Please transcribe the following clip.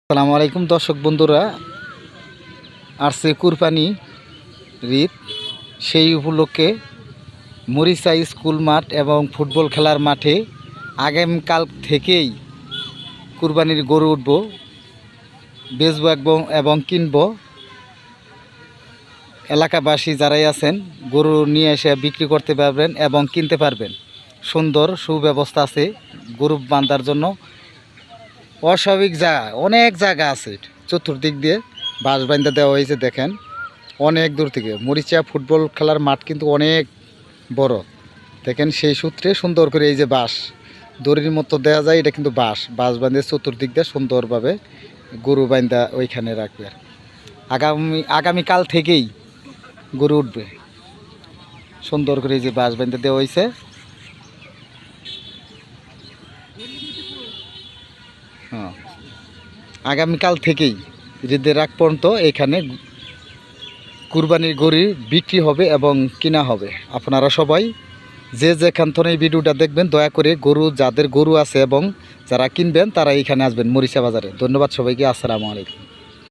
আসসালামু আলাইকুম দর্শক বন্ধুরা, আসছে কুরবানি ঈদ। সেই উপলক্ষে মরিচা স্কুল মাঠ এবং ফুটবল খেলার মাঠে আগামীকাল থেকেই কুরবানির গরু উঠব, বেচবো এবং কিনবো। এলাকাবাসী যারাই আছেন গরু নিয়ে এসে বিক্রি করতে পারবেন এবং কিনতে পারবেন। সুন্দর সুব্যবস্থা আছে গরু বাঁধার জন্য। অস্বাভাবিক জায়গা, অনেক জায়গা আছে চতুর্দিক দিয়ে বাঁশ বাঁধা দেওয়া হয়েছে। দেখেন অনেক দূর থেকে মরিচা ফুটবল খেলার মাঠ কিন্তু অনেক বড়। দেখেন সেই সূত্রে সুন্দর করে এই যে বাঁশ দড়ির মতো দেওয়া যায়, এটা কিন্তু বাঁশ বাঁধে চতুর্দিক দিয়ে সুন্দরভাবে গরু বাঁধা ওইখানে রাখবে। আগামীকাল থেকেই গরু উঠবে। সুন্দর করে এই যে বাঁশ বাঁধা দেওয়া হয়েছে। হ্যাঁ, আগামীকাল থেকেই ঈদের আগ পর্যন্ত এখানে কুরবানির গরু বিক্রি হবে এবং কিনা হবে। আপনারা সবাই যে যেখান থেকে এই ভিডিওটা দেখবেন দয়া করে যাদের গরু আছে এবং যারা কিনবেন তারা এখানে আসবেন মরিচা বাজারে। ধন্যবাদ সবাইকে। আসসালামু আলাইকুম।